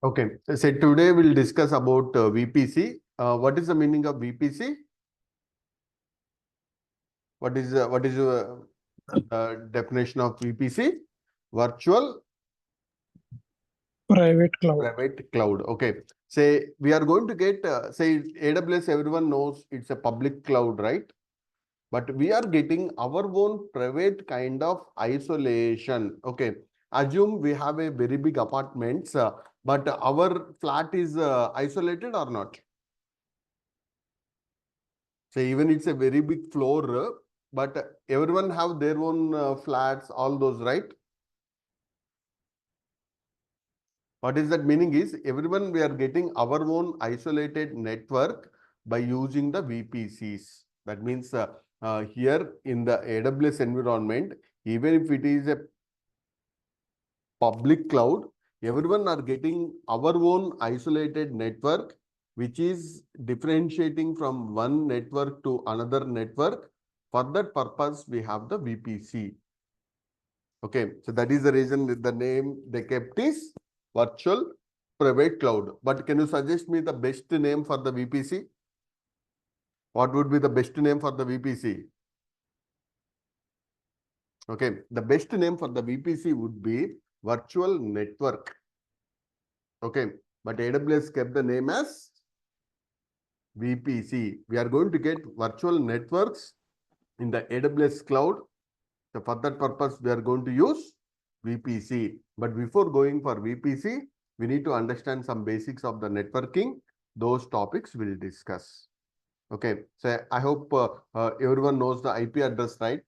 Okay, so today we'll discuss about VPC. What is the meaning of VPC? What is your definition of VPC? Virtual Private cloud. private cloud. Okay, say we are going to get say AWS. Everyone knows it's a public cloud, right? But we are getting our own private kind of isolation. Okay, assume we have a very big apartments, but our flat is isolated or not? So even it's a very big floor, but everyone have their own flats, all those, right? What is that meaning is everyone we are getting our own isolated network by using the VPCs. That means here in the AWS environment, even if it is a public cloud, everyone are getting our own isolated network, which is differentiating from one network to another network. For that purpose, we have the VPC. Okay, so that is the reason the name they kept is virtual private cloud. But can you suggest me the best name for the VPC? What would be the best name for the VPC? Okay, the best name for the VPC would be virtual network. Okay, but AWS kept the name as VPC. We are going to get virtual networks in the AWS cloud. So for that purpose, we are going to use VPC. But before going for VPC, we need to understand some basics of the networking. Those topics we'll discuss. Okay, so I hope everyone knows the IP address, right?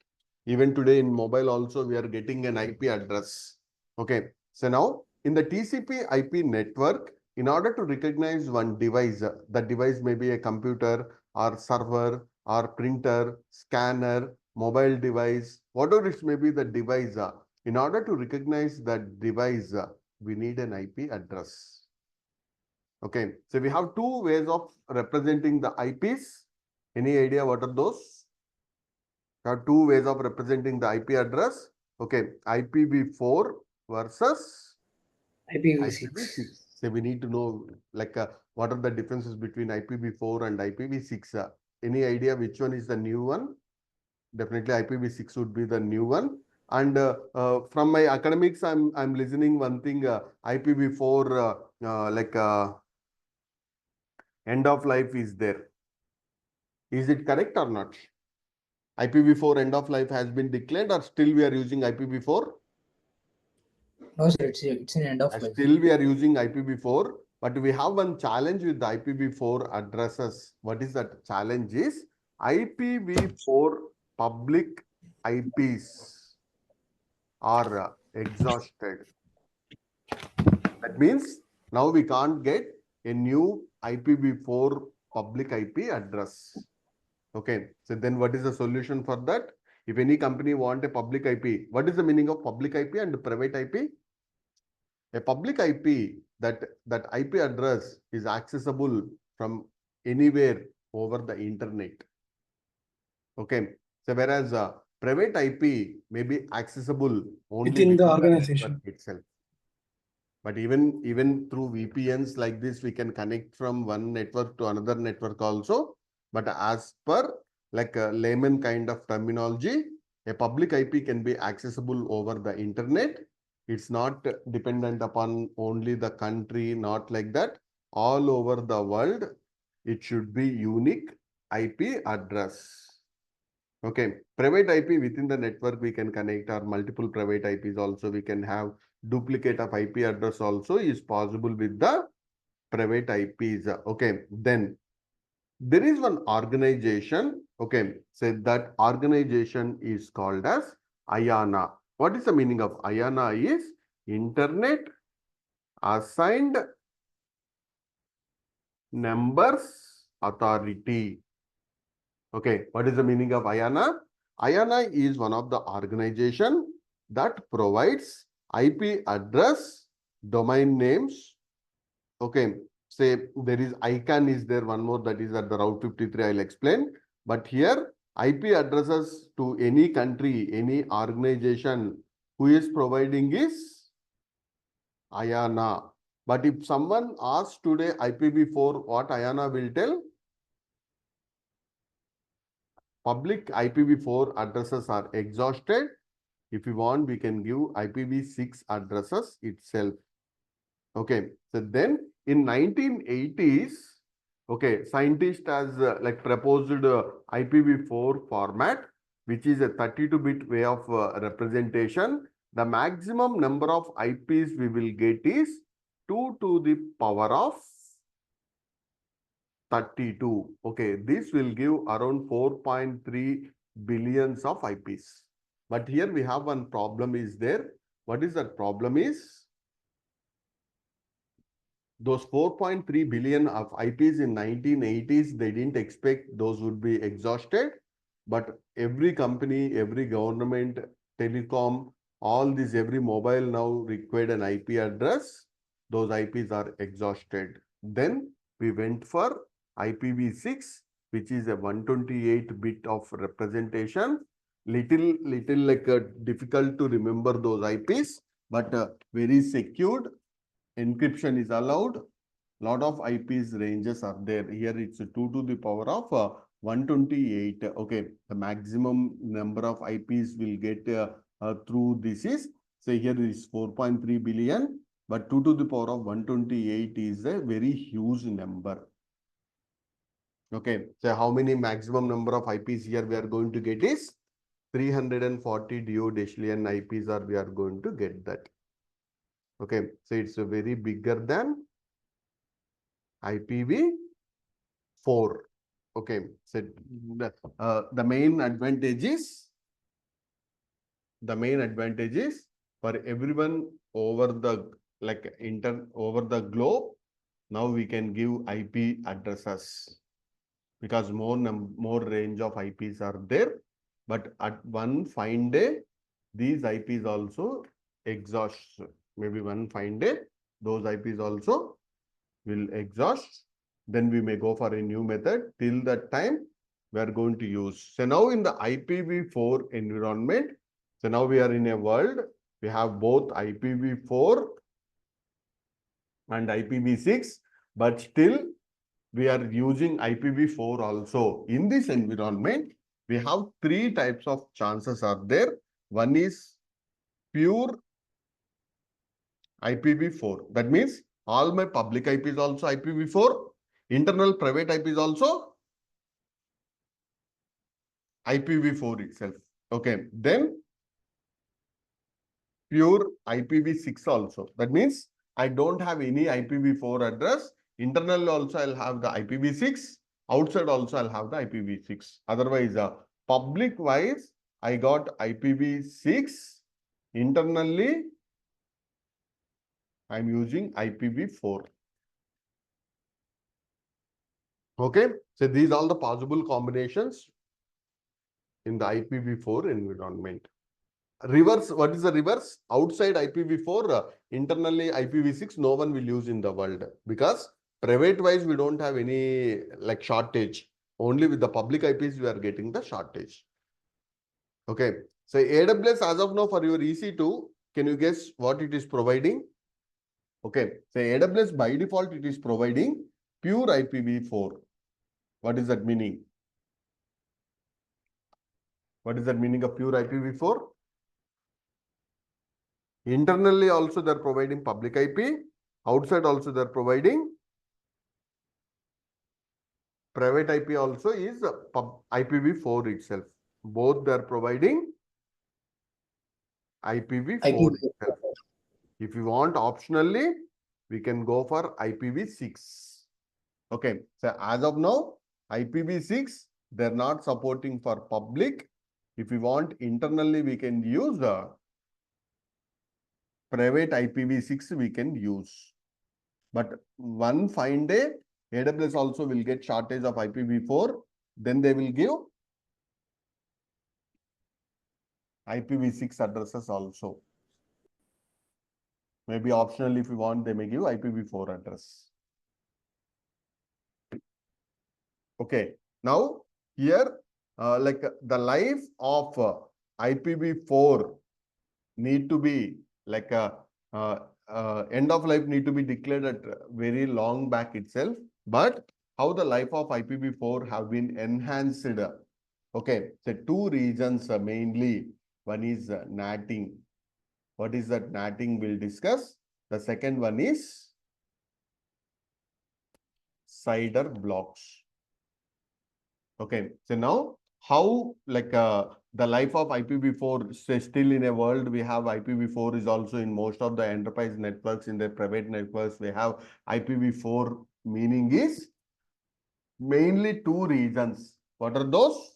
Even today in mobile also, we are getting an IP address. Okay, so now in the TCP IP network, in order to recognize one device, the device may be a computer or server or printer, scanner, mobile device, whatever it may be the device. In order to recognize that device, we need an IP address. Okay, so we have two ways of representing the IPs. Any idea what are those? There are two ways of representing the IP address. Okay, IPv4 versus IPv6. So we need to know like what are the differences between IPv4 and IPv6. Any idea which one is the new one? Definitely IPv6 would be the new one. And from my academics, I'm listening one thing. IPv4 end of life is there. Is it correct or not? IPv4 end of life has been declared, or still we are using IPv4? No, sir, it's an end of life. Still we are using IPv4, but we have one challenge with the IPv4 addresses. What is that challenge is IPv4 public IPs are exhausted. That means now we can't get a new IPv4 public IP address. Okay, so then what is the solution for that? If any company want a public IP, what is the meaning of public IP and private IP? A public IP, that IP address is accessible from anywhere over the internet. Okay, so whereas private IP may be accessible only Within the organization itself. But even through VPNs like this, we can connect from one network to another network also. But as per like a layman kind of terminology, a public IP can be accessible over the internet. It's not dependent upon only the country, not like that. All over the world, it should be unique IP address. Okay, private IP within the network we can connect, or multiple private IPs also we can have. Duplicate of IP address also is possible with the private IPs. Okay, then there is one organization. Okay, so that organization is called as IANA. What is the meaning of IANA? Is Internet Assigned Numbers Authority. Okay, what is the meaning of IANA? IANA is one of the organization that provides IP address, domain names. Okay, say there is ICANN is there, one more that is at the Route 53, I'll explain. But here IP addresses to any country, any organization who is providing is IANA. But if someone asks today IPv4, what Ayana will tell? Public IPv4 addresses are exhausted. If you want, we can give IPv6 addresses itself. Okay, so then in 1980s, okay, scientists has like proposed IPv4 format, which is a 32-bit way of representation. The maximum number of IPs we will get is 2 to the power of 32. Okay, this will give around 4.3 billions of IPs. But here we have one problem is there. What is that problem is? Those 4.3 billion of IPs in 1980s, they didn't expect those would be exhausted. But every company, every government, telecom, all this, every mobile now required an IP address. Those IPs are exhausted. Then we went for IPv6, which is a 128-bit of representation. Little like difficult to remember those IPs, but very secured. Encryption is allowed. Lot of IPs ranges are there. Here it's 2 to the power of 128. Okay, the maximum number of IPs will get through this is, say here is 4.3 billion, but 2 to the power of 128 is a very huge number. Okay, so how many maximum number of IPs here we are going to get is 340 duodecillion IPs are we are going to get that. Okay, so it's a very bigger than IPv4. Okay, so the main advantage is for everyone over the over the globe. Now we can give IP addresses because more range of IPs are there. But at one fine day, these IPs also exhaust. Maybe one fine day, those IPs also will exhaust. Then we may go for a new method. Till that time, we are going to use. So now in the IPv4 environment, so now we are in a world, we have both IPv4 and IPv6, but still we are using IPv4 also. In this environment, we have three types of chances are there. One is pure IPv4. That means all my public IP is also IPv4. Internal private IP is also IPv4 itself. Okay. Then pure IPv6 also. That means I don't have any IPv4 address. Internally also I'll have the IPv6. Outside also I'll have the IPv6. Otherwise, public wise, I got IPv6. Internally, I'm using IPv4. Okay. So these are all the possible combinations in the IPv4 environment. Reverse, what is the reverse? Outside IPv4, internally IPv6, no one will use in the world because private wise, we don't have any like shortage. Only with the public IPs, we are getting the shortage. Okay. So AWS as of now for your EC2, can you guess what it is providing? Okay. So AWS by default, it is providing pure IPv4. What is that meaning? What is that meaning of pure IPv4? Internally also they're providing public IP. Outside also they're providing private IP also is IPv4 itself. Both they're providing IPv4 itself. If you want optionally, we can go for IPv6. Okay. So as of now, IPv6, they're not supporting for public. If we want internally, we can use the private IPv6 we can use. But one fine day, AWS also will get shortage of IPv4. Then they will give IPv6 addresses also. Maybe optional if you want, they may give IPv4 address. Okay. Now here, like the life of IPv4 need to be like end of life need to be declared at very long back itself. But how the life of IPv4 have been enhanced. Okay, so two reasons mainly. One is NATing. What is that NATing? We'll discuss. The second one is cider blocks. Okay, so now how the life of IPv4, say still in a world we have IPv4 is also in most of the enterprise networks, in the private networks we have IPv4, meaning is mainly two reasons. What are those?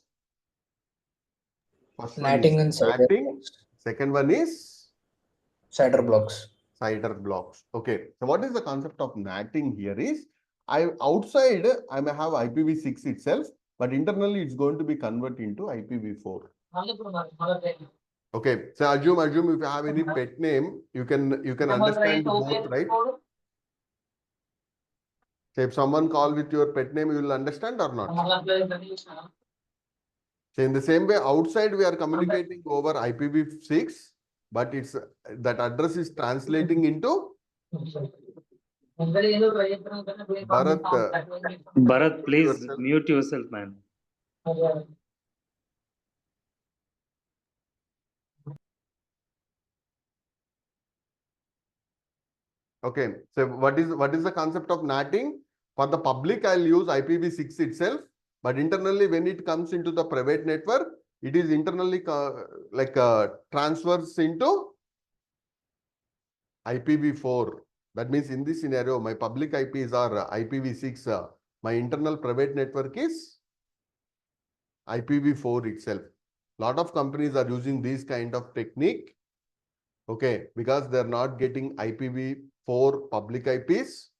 First one is NATing and cider NATing. blocks. Second one is Cider blocks. cider blocks. Okay, so what is the concept of NATing here is, outside I may have IPv6 itself, but internally it's going to be converted into IPv4. Okay, so assume if you have any pet name, you can understand both, right? So if someone call with your pet name, you will understand or not? So in the same way, outside we are communicating over IPv6, but it's that address is translating into Bharat. Bharat, please Yourself. mute yourself, man. Okay, so what is the concept of NATing? For the public, I'll use IPv6 itself, but internally, when it comes into the private network, it is internally transfers into IPv4. That means in this scenario, my public IPs are IPv6. My internal private network is IPv4 itself. Lot of companies are using this kind of technique. Okay, because they're not getting IPv4 public IPs,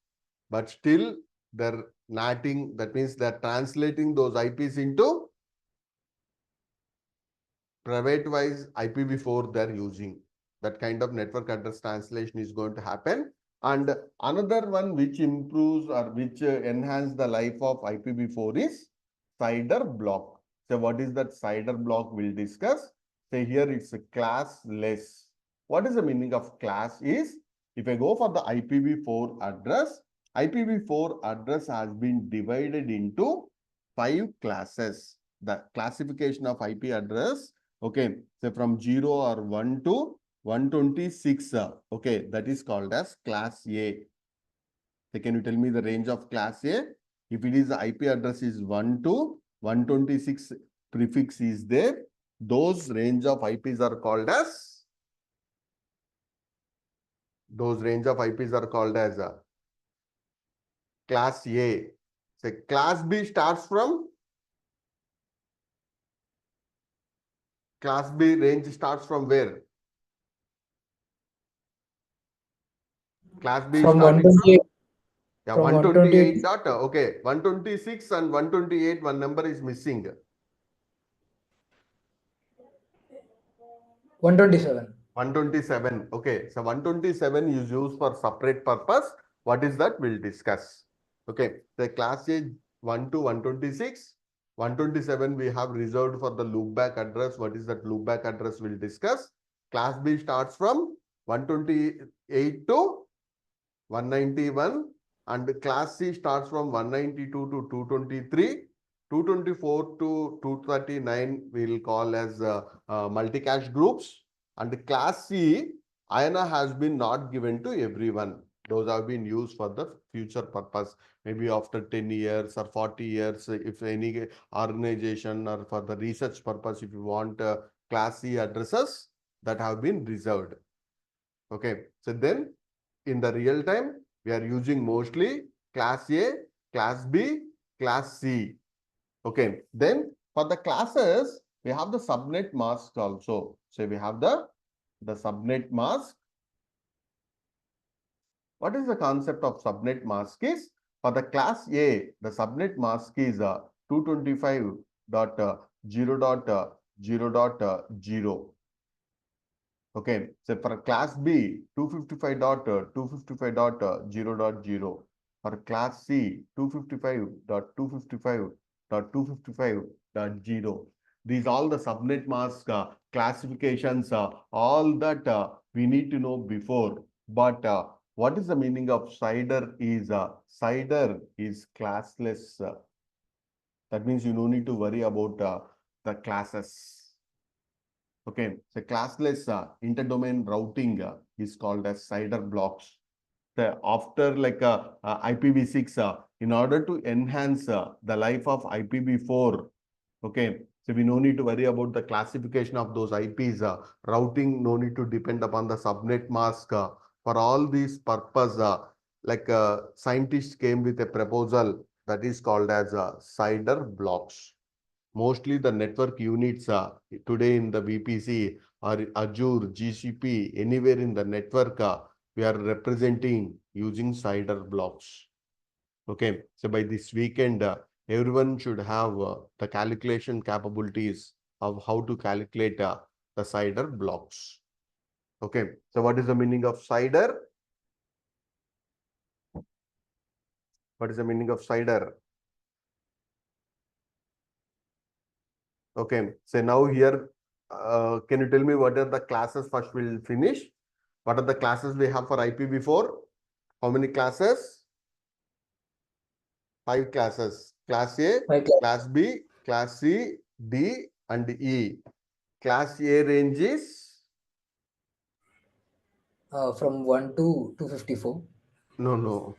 but still they're NATing. That means they're translating those IPs into private wise IPv4 they're using. That kind of network address translation is going to happen. And another one which improves or which enhance the life of IPv4 is cider block. So what is that cider block? We'll discuss. Say here it's a classless. What is the meaning of class is, if I go for the IPv4 address, IPv4 address has been divided into 5 classes. The classification of IP address, okay, so from 0 or 1 to 126, okay, that is called as class A. So can you tell me the range of class A? If it is the IP address is 1 to 126 prefix is there, those range of IPs are called as class A. So class B starts from class B range starts from where? Class B From starting 128. yeah, From 128 dot. Okay, 126 and 128, one number is missing. 127. 127. Okay, so 127 is used for separate purpose. What is that? We'll discuss. Okay, the class A 1 to 126. 127 we have reserved for the loopback address. What is that loopback address? We'll discuss. Class B starts from 128 to 191, and class C starts from 192 to 223. 224 to 239 we'll call as multicache groups. And class C, IANA has been not given to everyone. Those have been used for the future purpose. Maybe after 10 years or 40 years, if any organization or for the research purpose, if you want class C addresses that have been reserved. Okay, so then in the real time, we are using mostly class A, class B, class C. Okay, then for the classes, we have the subnet mask also. So we have the subnet mask. What is the concept of subnet mask is? For the class A, the subnet mask is 225.0.0.0. Okay, so for class B, 255.255.0.0. For class C, 255.255.255.0. These all the subnet mask classifications, all that we need to know before. But what is the meaning of cider is classless. That means you no need to worry about the classes. Okay, so classless interdomain routing is called as cider blocks. So after like IPv6, in order to enhance the life of IPv4, okay, so we no need to worry about the classification of those IPs. Routing no need to depend upon the subnet mask. For all these purpose, scientists came with a proposal that is called as cider blocks. Mostly the network units today in the VPC or Azure, GCP, anywhere in the network, we are representing using cider blocks. Okay, so by this weekend, everyone should have the calculation capabilities of how to calculate the cider blocks. Okay, so what is the meaning of cider? What is the meaning of cider? Okay, so now here, can you tell me what are the classes? First, we'll finish. What are the classes we have for IPv4? How many classes? 5 classes. Class A, Class B, Class C, D, and E. Class A range is? From 1 to 254. No.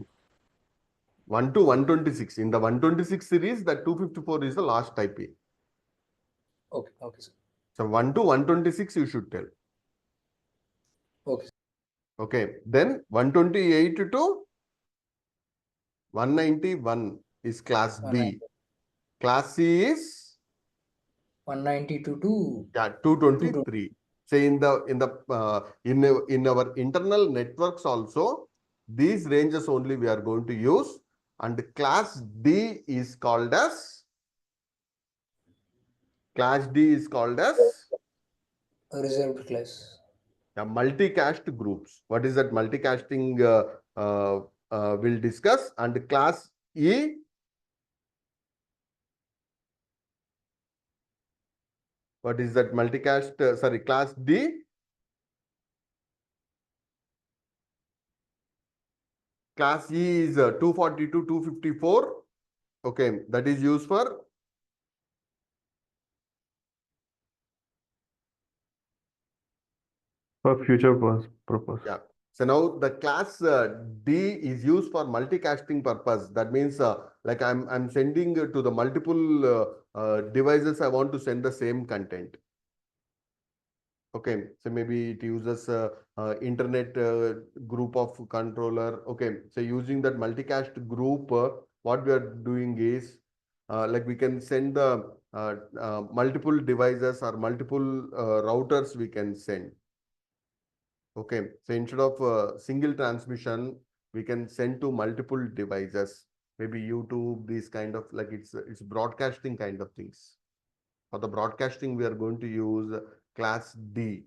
1 to 126. In the 126 series, the 254 is the last IP. Okay, sir. So 1 to 126 you should tell. Okay. Okay. Then 128 to 191 is Class B. Class C is? 192 to 223. Say in our internal networks also, these ranges only we are going to use, and Class D is called as reserved class. the multicast groups. What is that multicasting? We'll discuss. And Class E, what is that multicast? Class D. Class E is 242, 254. Okay, that is used for future purpose. Yeah. So now the class D is used for multicasting purpose. That means like I'm sending to the multiple devices. I want to send the same content. Okay. So maybe it uses internet group of controller. Okay. So using that multicast group, what we are doing is like we can send the multiple devices or multiple routers we can send. Okay, so instead of single transmission, we can send to multiple devices, maybe YouTube, these kind of like it's broadcasting kind of things. For the broadcasting, we are going to use class D,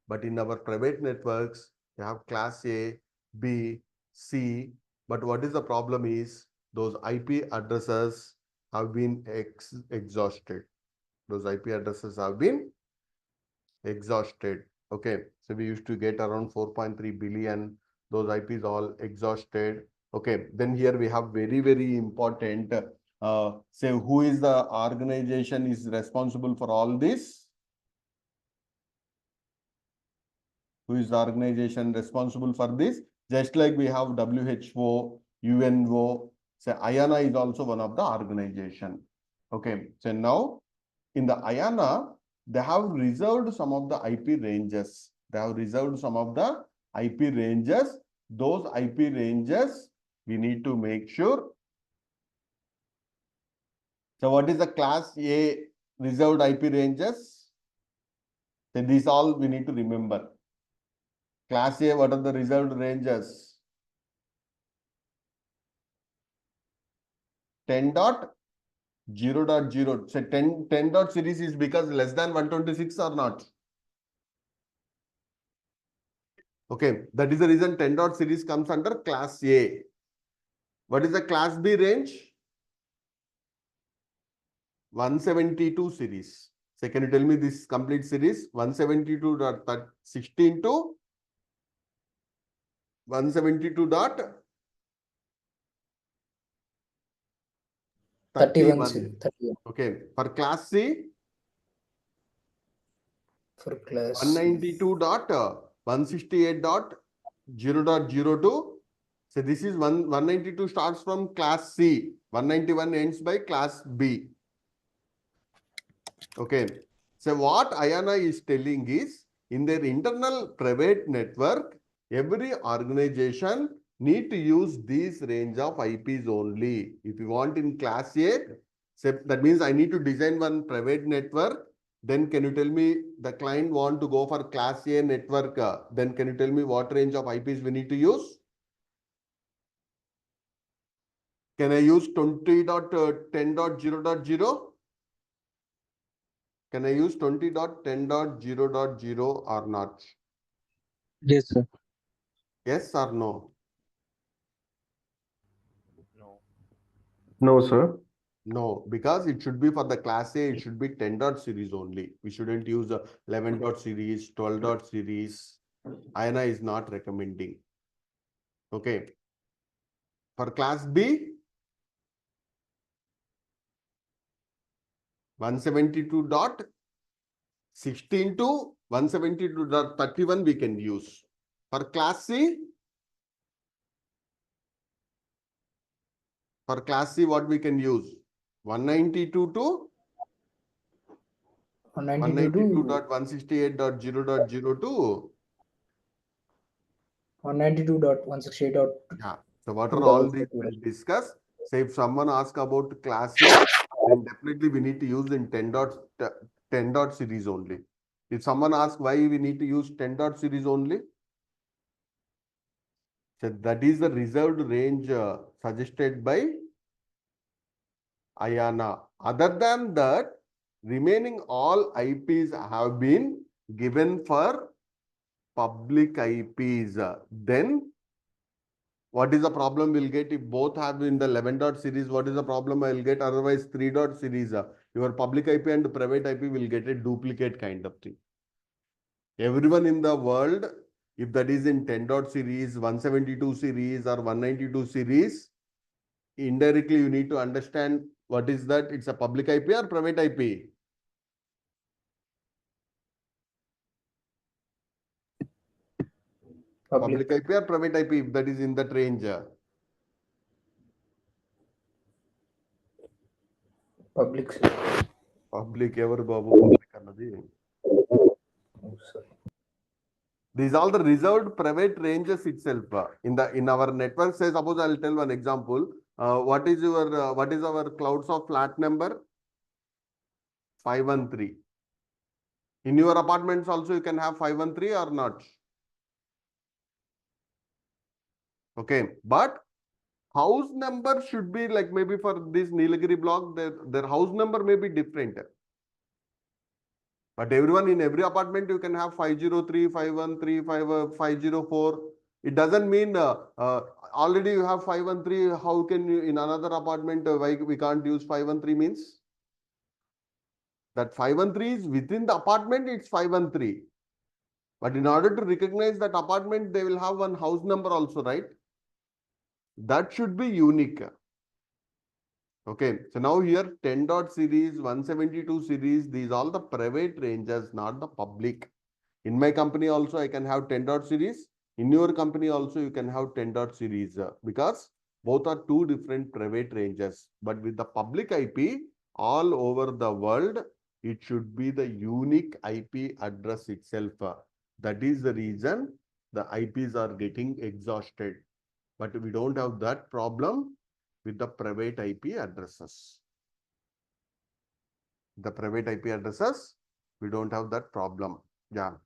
but in our private networks, we have class A, B, C. But what is the problem is those IP addresses have been exhausted. Those IP addresses have been exhausted. Okay, so we used to get around 4.3 billion. Those IPs all exhausted. Okay, then here we have very important. Say who is the organization is responsible for all this? Who is the organization responsible for this? Just like we have WHO, UNO. Say IANA is also one of the organization. Okay, so now in the IANA, they have reserved some of the IP ranges. Those IP ranges, we need to make sure. So what is the class A reserved IP ranges? So these all we need to remember. Class A, what are the reserved ranges? 10.0.0. So 10 dot series is because less than 126 or not? Okay, that is the reason 10 dot series comes under class A. What is the class B range? 172 series. So can you tell me this complete series? 172.16 to 172.31. 31. Okay. For class C, For class 192.168.0.02. So this is 192 starts from class C. 191 ends by class B. Okay. So what Ayana is telling is, in their internal private network, every organization need to use these range of IPs only. If you want in class A, so that means I need to design one private network. Then can you tell me the client want to go for class A network? Then can you tell me what range of IPs we need to use? Can I use 20.10.0.0? Can I use 20.10.0.0 or not? Yes, sir. Yes or no? No, sir. No, because it should be for the class A, it should be 10 dot series only. We shouldn't use a 11 dot series, 12 dot series. INA is not recommending. Okay. For class B, 172.16 to 172.31 we can use. For class C, what we can use? 192 to 192 to 192.168.0.02. 192.168. Yeah. So what are all these we'll discuss. So if someone asks about class A, then definitely we need to use in 10 dot series only. If someone asks why we need to use 10 dot series only, so that is the reserved range suggested by Ayana. Other than that, remaining all IPs have been given for public IPs. Then what is the problem we'll get if both have in the 11 dot series? What is the problem I'll get? Otherwise, 3 dot series, your public IP and private IP will get a duplicate kind of thing. Everyone in the world, if that is in 10 dot series, 172 series or 192 series, indirectly you need to understand what is that? It's a public IP or private IP? Public IP or private IP if that is in that range? Public. Public ever babu public annadi. Oh, sorry. These are the reserved private ranges itself. In our network, say suppose I'll tell one example. What is our clouds of flat number? 513. In your apartments also you can have 513 or not. Okay, but house number should be like maybe for this Nilagiri block, their house number may be different. But everyone in every apartment, you can have 503, 513, 504. It doesn't mean already you have 513. How can you in another apartment, why we can't use 513 means? That 513 is within the apartment, it's 513. But in order to recognize that apartment, they will have one house number also, right? That should be unique. Okay, so now here 10 dot series, 172 series, these all the private ranges, not the public. In my company also, I can have 10 dot series. In your company also, you can have 10 dot series because both are two different private ranges. But with the public IP all over the world, it should be the unique IP address itself. That is the reason the IPs are getting exhausted. But we don't have that problem with the private IP addresses. The private IP addresses, we don't have that problem. Yeah.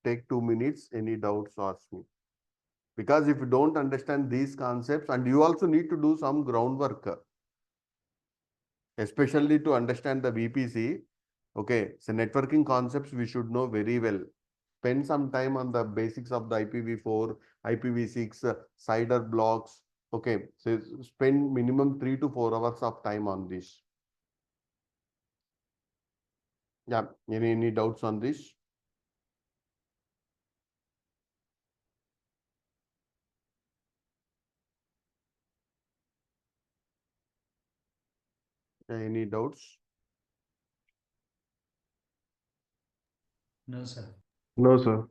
Take 2 minutes. Any doubts, ask me. Because if you don't understand these concepts, and you also need to do some groundwork, especially to understand the VPC. Okay, so networking concepts we should know very well. Spend some time on the basics of the IPv4, IPv6, CIDR blocks. Okay, so spend minimum 3 to 4 hours of time on this. Yeah, any doubts on this? Any doubts? No, sir. No, sir.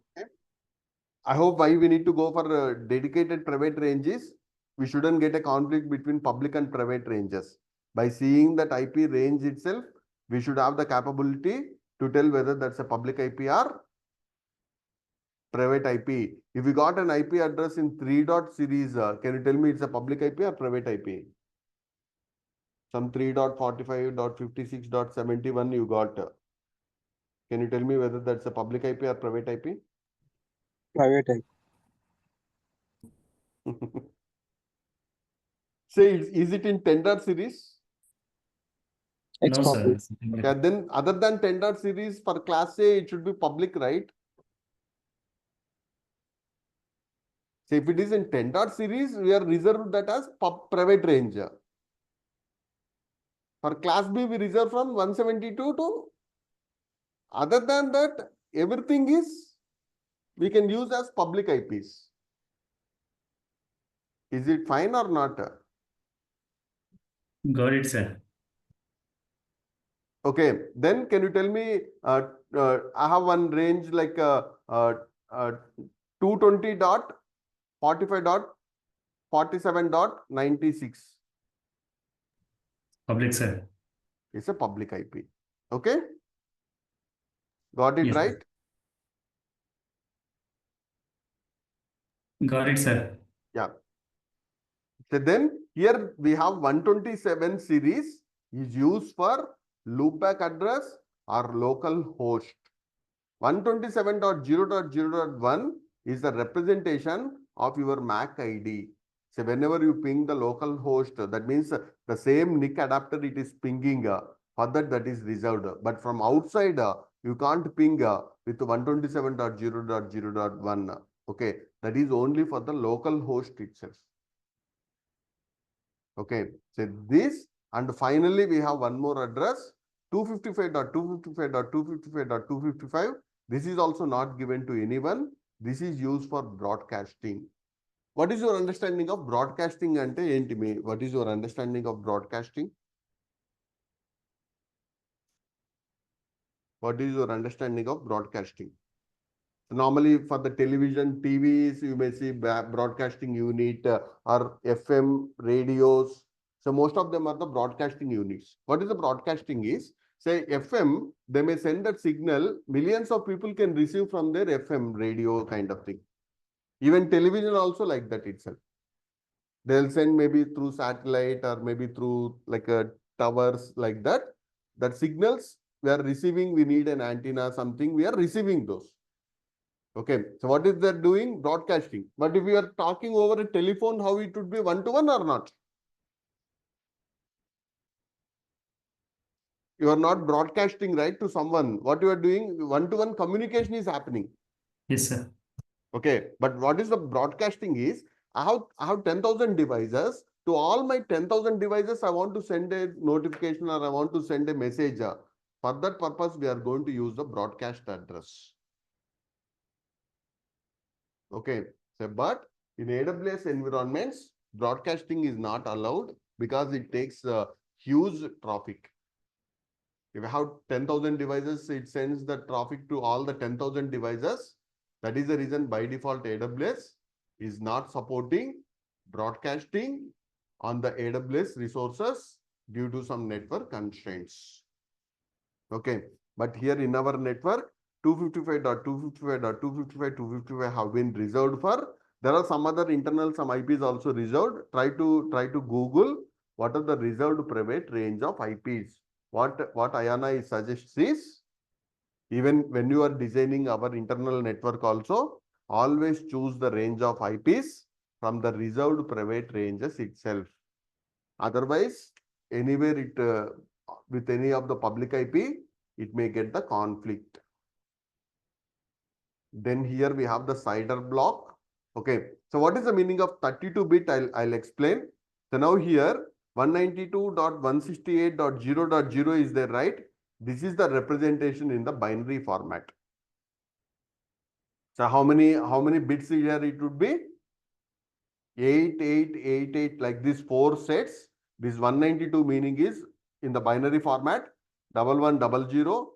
I hope why we need to go for dedicated private ranges. We shouldn't get a conflict between public and private ranges. By seeing that IP range itself, we should have the capability to tell whether that's a public IP or private IP. If you got an IP address in 3 dot series, can you tell me it's a public IP or private IP? Some 3.45.56.71 you got. Can you tell me whether that's a public IP or private IP? Private IP. Say, is it in 10 dot series? It's No, sir. public. It's public. Yeah, then other than 10 dot series for class A, it should be public, right? So if it is in 10 dot series, we are reserved that as private range. For class B, we reserve from 172 to, other than that, everything is, we can use as public IPs. Is it fine or not? Got it, sir. Okay, then can you tell me, I have one range like 220.45.47.96. Public, sir. It's a public IP. Okay? Got it Yes, right? Got it, sir. Yeah. So then here we have 127 series is used for loopback address or local host. 127.0.0.1 is the representation of your MAC ID. So whenever you ping the local host, that means the same NIC adapter it is pinging, for that is reserved. But from outside, you can't ping with 127.0.0.1. Okay, that is only for the local host itself. Okay, so this, and finally we have one more address, 255.255.255.255. This is also not given to anyone. This is used for broadcasting. What is your understanding of broadcasting ante enti me? What is your understanding of broadcasting? What is your understanding of broadcasting? Normally for the television, TVs, you may see broadcasting unit or FM radios. So most of them are the broadcasting units. What is the broadcasting is? Say FM, they may send that signal, millions of people can receive from their FM radio kind of thing. Even television also like that itself. They'll send maybe through satellite or maybe through like a towers like that. That signals we are receiving, we need an antenna, something, we are receiving those. Okay, so what is that doing? Broadcasting. But if we are talking over a telephone, how it would be one-to-one or not? You are not broadcasting, right, to someone. What you are doing, one-to-one communication is happening. Yes, sir. Okay, but what is the broadcasting is, I have 10,000 devices. To all my 10,000 devices, I want to send a notification or I want to send a message. For that purpose, we are going to use the broadcast address. Okay, so but in AWS environments, broadcasting is not allowed because it takes huge traffic. If you have 10,000 devices, it sends the traffic to all the 10,000 devices. That is the reason by default AWS is not supporting broadcasting on the AWS resources due to some network constraints. Okay, but here in our network, 255.255.255 have been reserved for. There are some other internal, some IPs also reserved. Try to Google what are the reserved private range of IPs. What Ayana suggests is, even when you are designing our internal network also, always choose the range of IPs from the reserved private ranges itself. Otherwise, anywhere it with any of the public IP, it may get the conflict. Then here we have the CIDR block. Okay, so what is the meaning of 32-bit? I'll explain. So now here 192.168.0.0 is there, right? This is the representation in the binary format. So how many bits here it would be? 8, 8, 8, 8, like this 4 sets. This 192 meaning is in the binary format, 1100,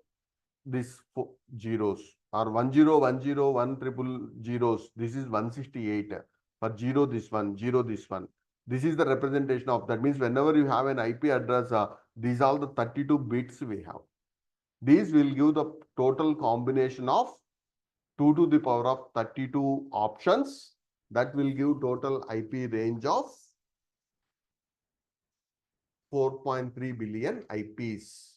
this four zeros, or 1010, 100 zeros. This is 168. For 0, this one, 0, this one. This is the representation of that. Means whenever you have an IP address, these are the 32 bits we have. These will give the total combination of 2 to the power of 32 options. That will give total IP range of 4.3 billion IPs.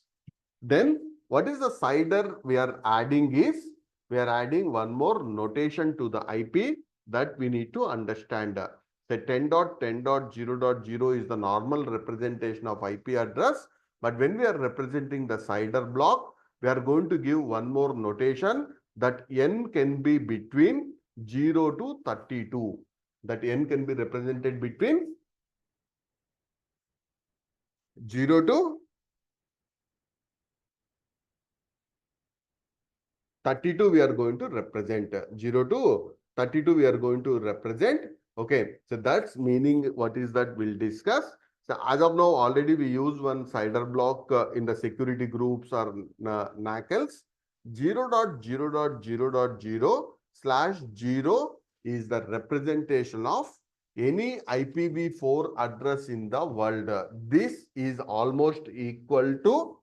Then what is the CIDR we are adding is, we are adding one more notation to the IP that we need to understand. The 10.10.0.0 is the normal representation of IP address. But when we are representing the CIDR block, we are going to give one more notation that n can be between 0 to 32. That n can be represented between 0 to 32 we are going to represent. 0 to 32 we are going to represent. Okay, so that's meaning what is that we'll discuss. So as of now, already we use one CIDR block in the security groups or NACLs. 0.0.0.0/0 is the representation of any IPv4 address in the world. This is almost equal to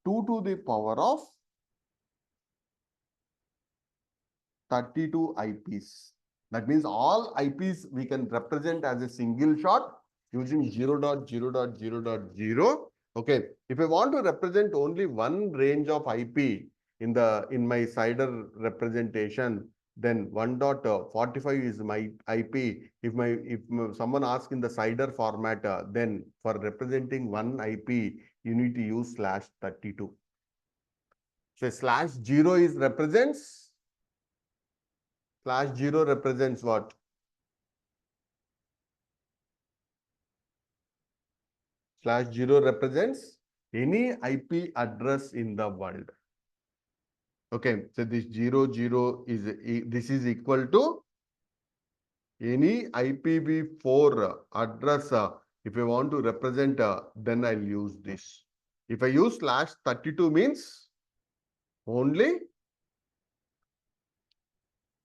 2 to the power of 32 IPs. That means all IPs we can represent as a single shot using 0.0.0.0. Okay, if I want to represent only one range of IP in my CIDR representation, then 1.45 is my IP. If someone asks in the CIDR format, then for representing one IP, you need to use /32. So /0 is represents. /0 represents what? /0 represents any IP address in the world. Okay, so this 00 is this is equal to any IPv4 address. If I want to represent, then I'll use this. If I use /32 means only.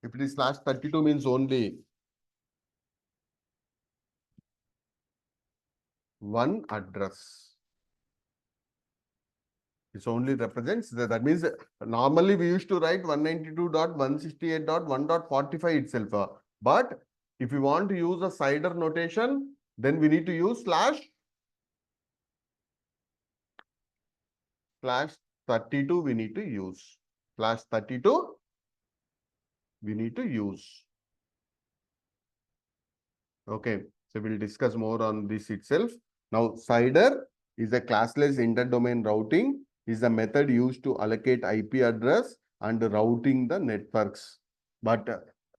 If it is /32 means only one address. It only represents that means normally we used to write 192.168.1.45 itself. But if you want to use a CIDR notation, then we need to use /32 we need to use. /32 we need to use. Okay, so we'll discuss more on this itself. Now, CIDR is a classless interdomain routing, is a method used to allocate IP address and routing the networks. But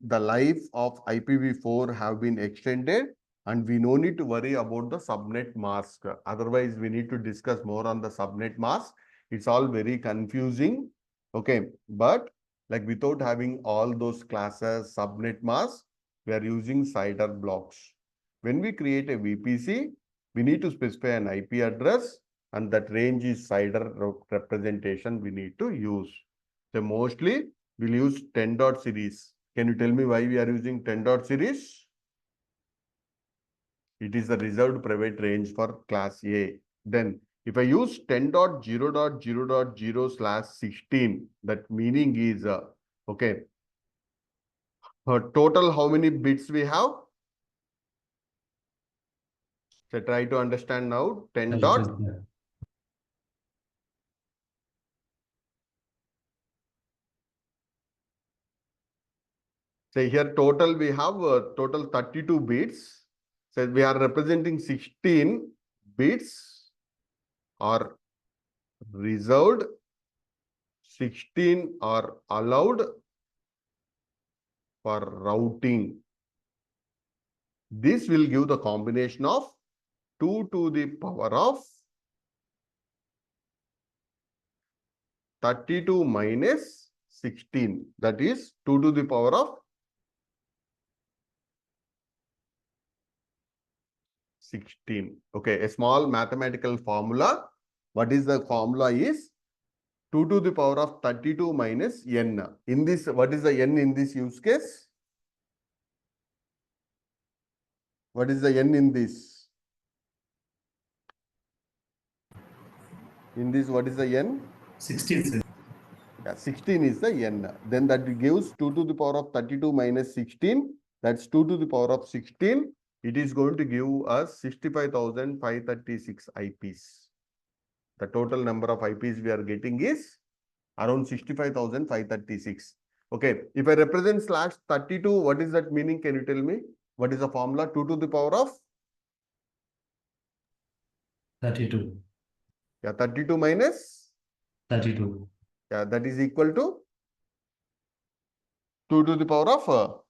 the life of IPv4 have been extended and we no need to worry about the subnet mask. Otherwise, we need to discuss more on the subnet mask. It's all very confusing. Okay, but like without having all those classes, subnet mask, we are using CIDR blocks. When we create a VPC, we need to specify an IP address and that range is CIDR representation we need to use. So mostly we'll use 10.series. Can you tell me why we are using 10.series? It is the reserved private range for class A. Then if I use 10.0.0.0/16, that meaning is, okay, total how many bits we have? So try to understand now. 10 dot. So here total we have total 32 bits. So we are representing 16 bits are reserved, 16 are allowed for routing. This will give the combination of 2 to the power of 32 minus 16. That is 2 to the power of 16. Okay, a small mathematical formula. What is the formula is 2 to the power of 32 minus n. In this, what is the n in this use case? What is the n in this? In this, what is the n? 16, sir. Yeah, 16 is the n. Then that gives 2 to the power of 32 minus 16. That's 2 to the power of 16. It is going to give us 65,536 IPs. The total number of IPs we are getting is around 65,536. Okay. If I represent /32, what is that meaning? Can you tell me? What is the formula? 2 to the power of? 32. Yeah, 32 minus? 32. Yeah, that is equal to 2 to the power of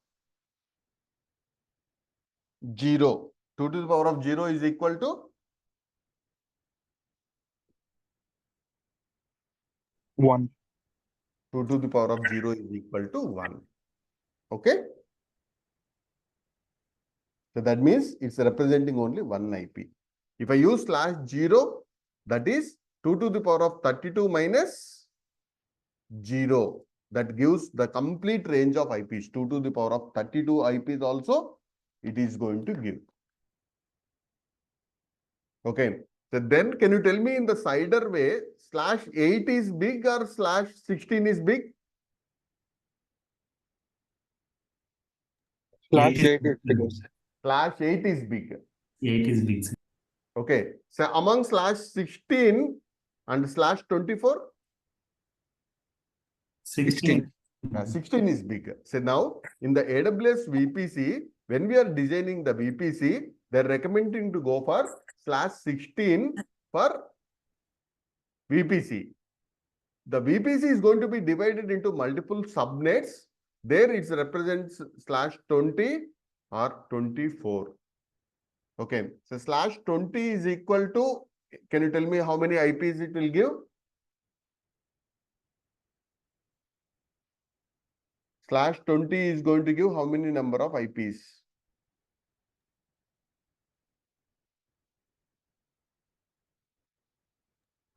0. 2 to the power of 0 is equal to 1. 2 to the power of 0 is equal to 1. Okay. So that means it's representing only one IP. If I use /0, that is 2 to the power of 32 minus 0. That gives the complete range of IPs. 2 to the power of 32 IPs also it is going to give. Okay. So then can you tell me in the cider way, /8 is big or /16 is big? /8 is bigger. /8 is big. 8 is big, sir. Okay. So among /16 and /24, 16. 16 is big. So now in the AWS VPC, when we are designing the VPC, they're recommending to go for /16 for VPC. The VPC is going to be divided into multiple subnets. There it represents /20 or 24. Okay. So /20 is equal to, can you tell me how many IPs it will give? /20 is going to give how many number of IPs?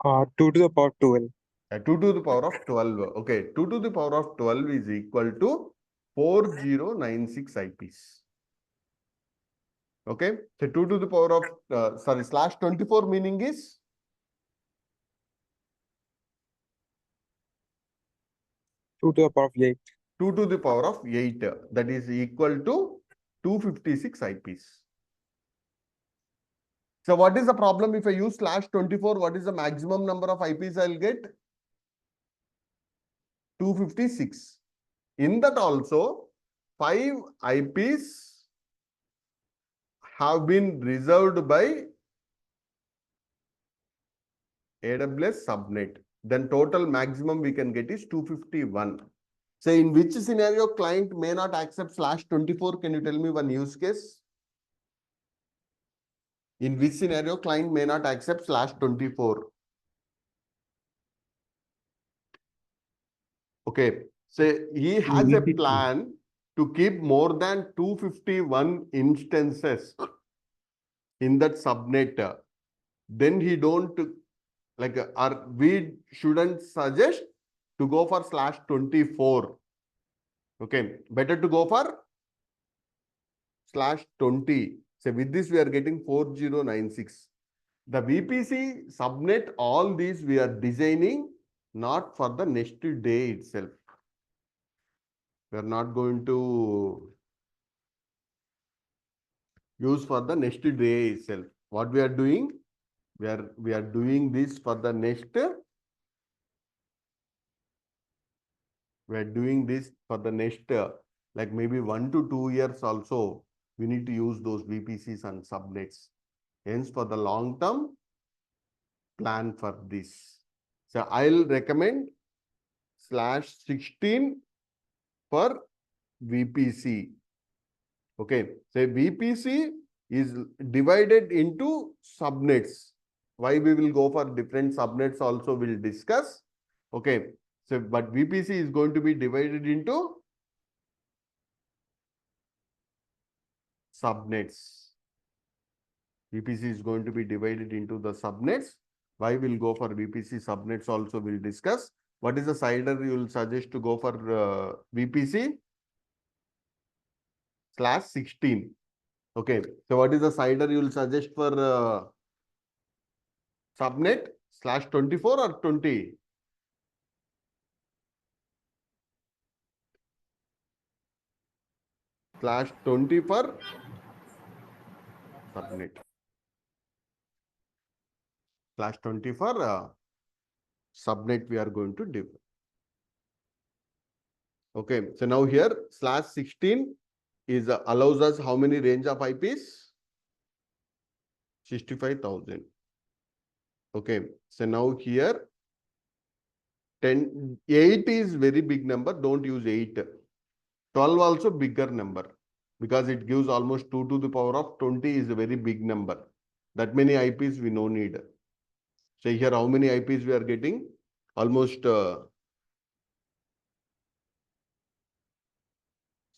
Uh, 2 to the power 12. 2 to the power of 12. Okay. 2 to the power of 12 is equal to 4096 IPs. Okay. So 2 to the power of, /24 meaning is? Two to the power of 8. 2 to the power of 8. That is equal to 256 IPs. So what is the problem if I use /24? What is the maximum number of IPs I'll get? 256. In that also, 5 IPs have been reserved by AWS subnet. Then total maximum we can get is 251. So in which scenario client may not accept /24? Can you tell me one use case? In which scenario client may not accept /24? Okay. So he has a plan to keep more than 251 instances in that subnet. Then he don't like, or we shouldn't suggest to go for /24. Okay. Better to go for /20. So with this we are getting 4096. The VPC subnet, all these we are designing not for the next day itself. We are not going to use for the next day itself. What we are doing? We are doing this for the next. We are doing this for the next, like maybe 1 to 2 years also. We need to use those VPCs and subnets. Hence, for the long term, plan for this. So I'll recommend /16 for VPC. Okay. So VPC is divided into subnets. Why we will go for different subnets also we'll discuss. Okay. So, but VPC is going to be divided into subnets. VPC is going to be divided into the subnets. Why we'll go for VPC subnets also we'll discuss. What is the CIDR you will suggest to go for VPC? /16. Okay. So what is the CIDR you will suggest for subnet? /24 or 20? /20 for subnet. /20 for subnet we are going to do. Okay. So now here /16 is allows us how many range of IPs? 65,000. Okay. So now here 8 is very big number. Don't use 8. 12 also bigger number because it gives almost 2 to the power of 20 is a very big number. That many IPs we no need. So here how many IPs we are getting? Almost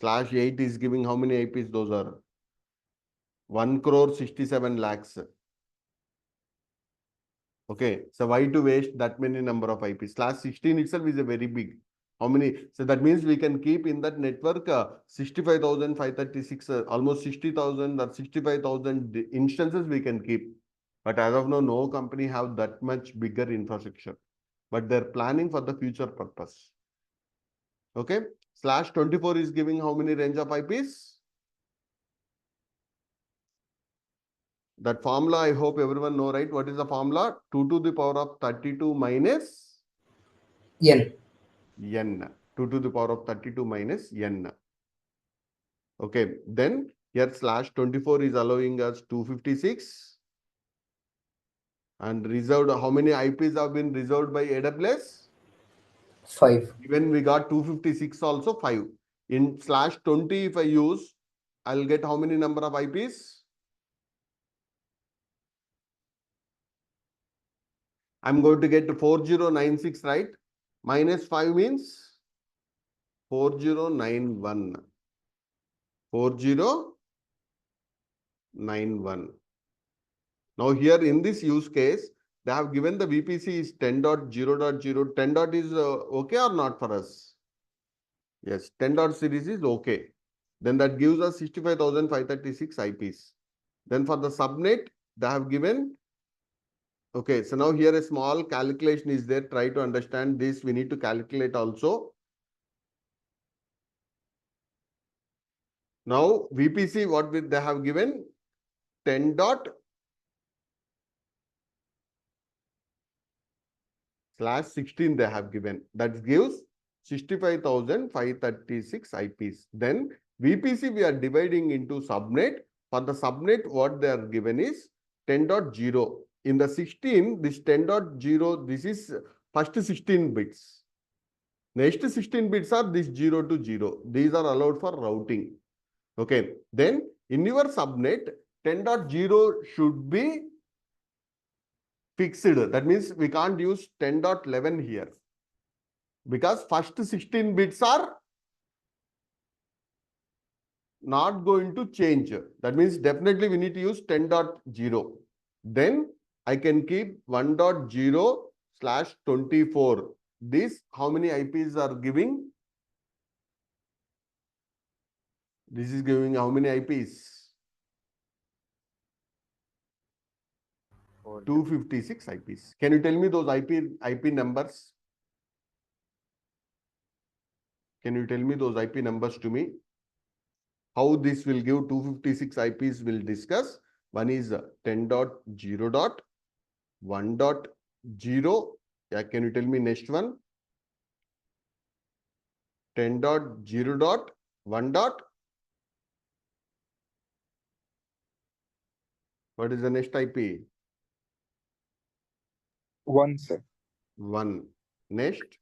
/8 is giving how many IPs? Those are 1,67 lakhs. Okay, so why to waste that many number of IPs? /16 itself is a very big. How many? So that means we can keep in that network 65,536, almost 60,000 or 65,000 instances we can keep. But as of now, no company have that much bigger infrastructure. But they're planning for the future purpose. Okay, /24 is giving how many range of IPs? That formula, I hope everyone know, right? What is the formula? 2 to the power of 32 minus N. n. 2 to the power of 32 minus n. Okay, then here /24 is allowing us 256. And reserved, how many IPs have been reserved by AWS? 5. Even we got 256 also 5. In /20, if I use, I'll get how many number of IPs? I'm going to get 4096, right? Minus 5 means 4091. 4091. Now here in this use case, they have given the VPC is 10.0.0. 10 dot is okay or not for us? Yes, 10 dot series is okay. Then that gives us 65,536 IPs. Then for the subnet, they have given. Okay, so now here a small calculation is there. Try to understand this. We need to calculate also. Now VPC, what they have given? 10 dot /16 they have given. That gives 65,536 IPs. Then VPC we are dividing into subnet. For the subnet, what they are given is 10.0. In the 16, this 10.0, this is first 16 bits. Next 16 bits are this 0 to 0. These are allowed for routing. Okay. Then in your subnet, 10.0 should be fixed. That means we can't use 10.11 here. Because first 16 bits are not going to change. That means definitely we need to use 10.0. Then I can keep 1.0/24. This, how many IPs are giving? This is giving how many IPs? 256 IPs. Can you tell me those IP numbers? Can you tell me those IP numbers to me? How this will give 256 IPs we'll discuss. One is 10.0. 1.0. Yeah, can you tell me next one? 10.0.1. What is the next IP? 1, sir. 1. Next?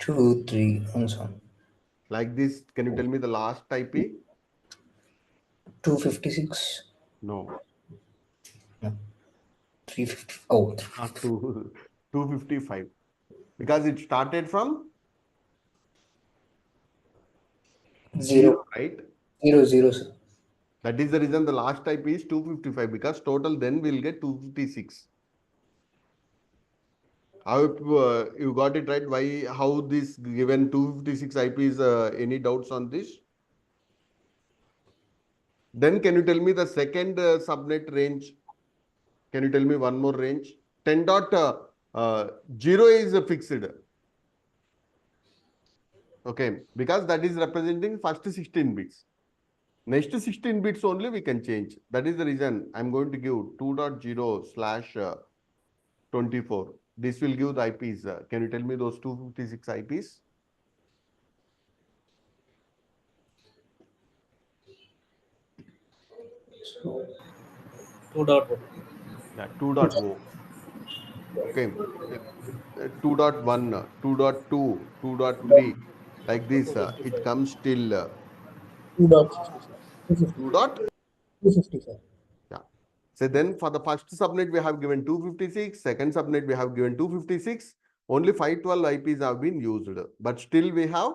2, 3, and so on. Like this, can you tell me the last IP? 256. No. 350. Oh, Not 255. Because it started from 0. right? 0, 0, sir. That is the reason the last IP is 255 because total then we'll get 256. How you got it right? Why? How this given 256 IP is? Any doubts on this? Then can you tell me the second subnet range? Can you tell me one more range? 10.0 is fixed. Okay, because that is representing first 16 bits. Next 16 bits only we can change. That is the reason I'm going to give 2.0/24. This will give the IPs. Can you tell me those 256 IPs? So 2.1. Yeah, 2.0. Okay. 2.1, 2.2, 2.3. Like this, it comes till 2.50. 2 dot. 255. Yeah. So then for the first subnet, we have given 256. Second subnet, we have given 256. Only 512 IPs have been used. But still we have.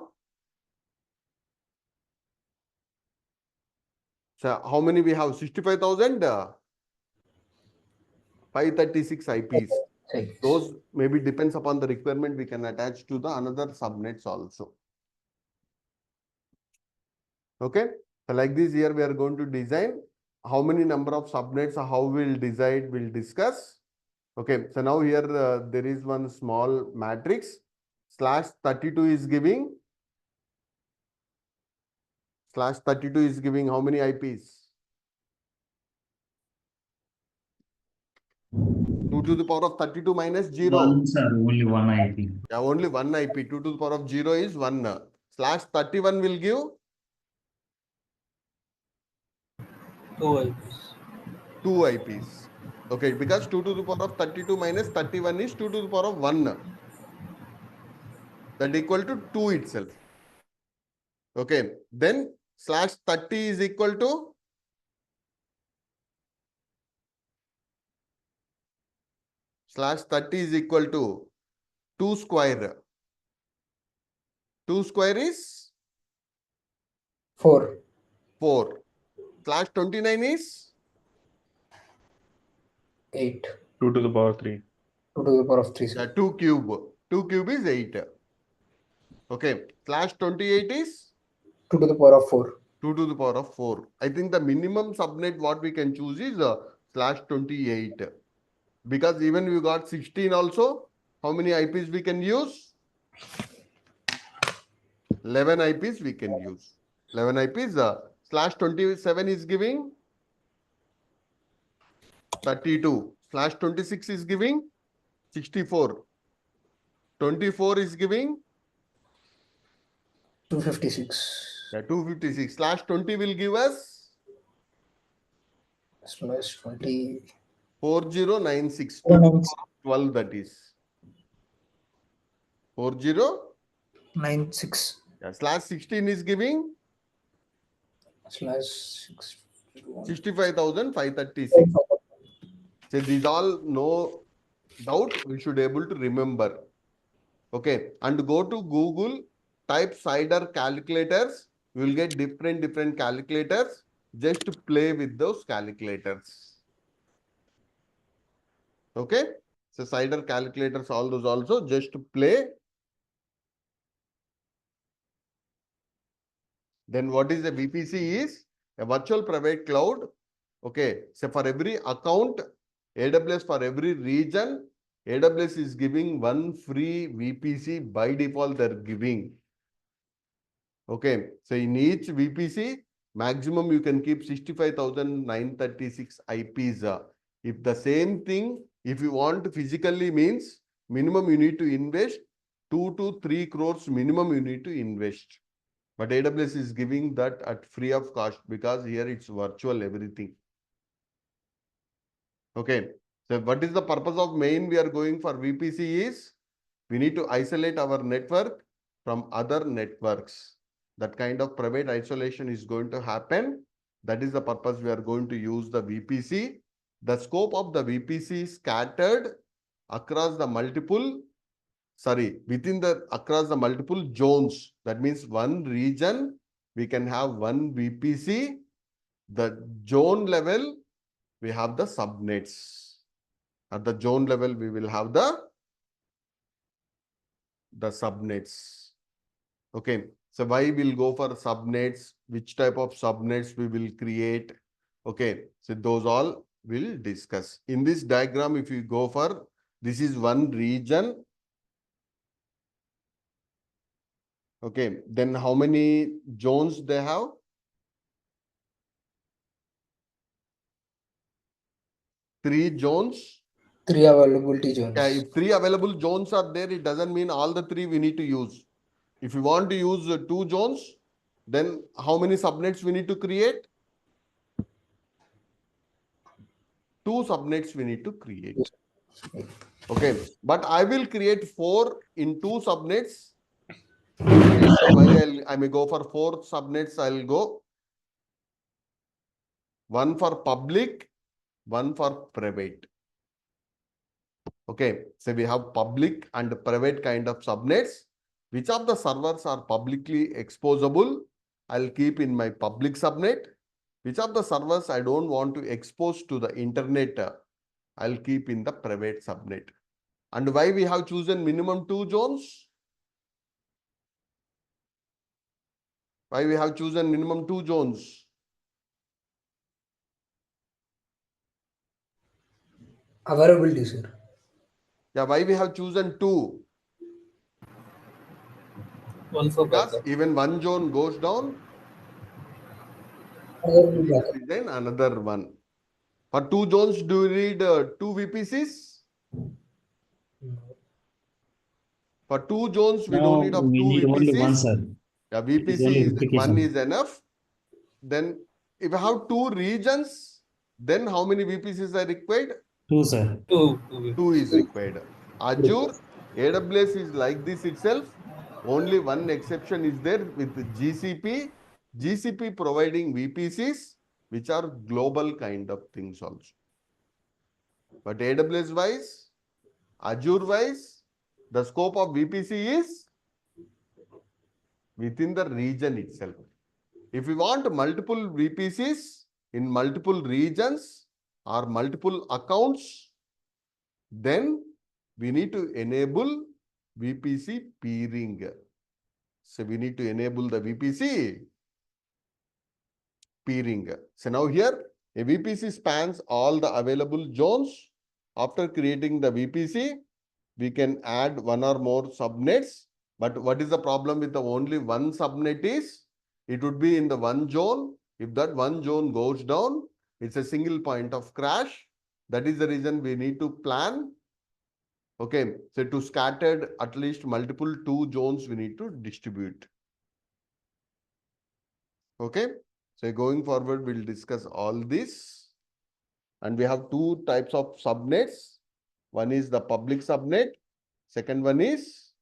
So how many we have? 65,000. 536 IPs. Those maybe depends upon the requirement we can attach to the another subnets also. Okay. So like this here we are going to design how many number of subnets, how we'll decide, we'll discuss. Okay. So now here there is one small matrix. /32 is giving. /32 is giving how many IPs? 2 to the power of 32 minus 0. One, sir, only one IP. Yeah, only one IP. 2 to the power of 0 is 1. /31 will give 2 IPs. 2 IPs. Okay, because 2 to the power of 32 minus 31 is 2 to the power of 1. That equal to 2 itself. Okay, then /30 is equal to /30 is equal to 2 square. 2 square is 4. 4. /29 is 8. 2 to the power 3. 2 to the power of 3. yeah, 2 cube. 2 cube is 8. Okay, /28 is 2 to the power of 4. 2 to the power of 4. I think the minimum subnet what we can choose is /28. Because even we got 16 also, how many IPs we can use? 11 IPs we can use. 11 IPs. /27 is giving 32. /26 is giving 64. 24 is giving 256. 256. /20 will give us Slash 20. 4096. 2 to the power of 12 that is. 4096. 96. /16 is giving Slash 65,536. So these all no doubt we should able to remember. Okay. And go to Google, type cider calculators. You will get different calculators. Just play with those calculators. Okay. So cider calculators, all those also just play. Then what is a VPC is? A virtual private cloud. Okay. So for every account, AWS for every region, AWS is giving one free VPC by default they're giving. Okay. So in each VPC, maximum you can keep 65,936 IPs. If the same thing, if you want physically means minimum you need to invest 2 to 3 crores minimum you need to invest. But AWS is giving that at free of cost because here it's virtual everything. Okay. So what is the purpose of main we are going for VPC is we need to isolate our network from other networks. That kind of private isolation is going to happen. That is the purpose we are going to use the VPC. The scope of the VPC is scattered across the multiple, across the multiple zones. That means one region, we can have one VPC. the zone level, we have the subnets. At the zone level, we will have the subnets. Okay. So why we'll go for subnets? Which type of subnets we will create? Okay. So those all we'll discuss. In this diagram, if you go for, this is one region. Okay. Then how many zones they have? 3 zones. 3 availability zones. Yeah, if 3 available zones are there, it doesn't mean all the 3 we need to use. If you want to use 2 zones, then how many subnets we need to create? 2 subnets we need to create. Okay, but I will create 4 in 2 subnets. Reason why I may go for 4 subnets, I'll go 1 for public, 1 for private. Okay, so we have public and private kind of subnets. Which of the servers are publicly exposable? I'll keep in my public subnet. Which of the servers I don't want to expose to the internet? I'll keep in the private subnet. And why we have chosen minimum 2 zones? Why we have chosen minimum 2 zones? Availability, sir. Yeah, why we have chosen 2? One for Because backup. even one zone goes down, Other will we backup. design another one. For 2 zones, do you need 2 VPCs? For 2 zones, we don't Now need of we 2 need only one, VPCs. sir. Yeah, It is VPC only is one replication. is enough. Then if you have 2 regions, then how many VPCs are required? 2, sir. Two. 2 is required. Azure, AWS is like this itself. Only one exception is there with GCP. GCP providing VPCs, which are global kind of things also. But AWS wise, Azure wise, the scope of VPC is within the region itself. If we want multiple VPCs in multiple regions or multiple accounts, then we need to enable VPC peering. So we need to enable the VPC peering. So now here a VPC spans all the available zones. After creating the VPC, we can add 1 or more subnets. But what is the problem with the only one subnet is it would be in the one zone. If that one zone goes down, it's a single point of crash. That is the reason we need to plan. Okay, so to scattered at least multiple 2 zones we need to distribute. Okay, so going forward we'll discuss all this. And we have 2 types of subnets. One is the public subnet. Second one is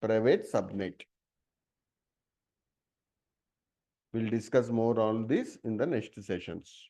private subnet. We'll discuss more on this in the next sessions.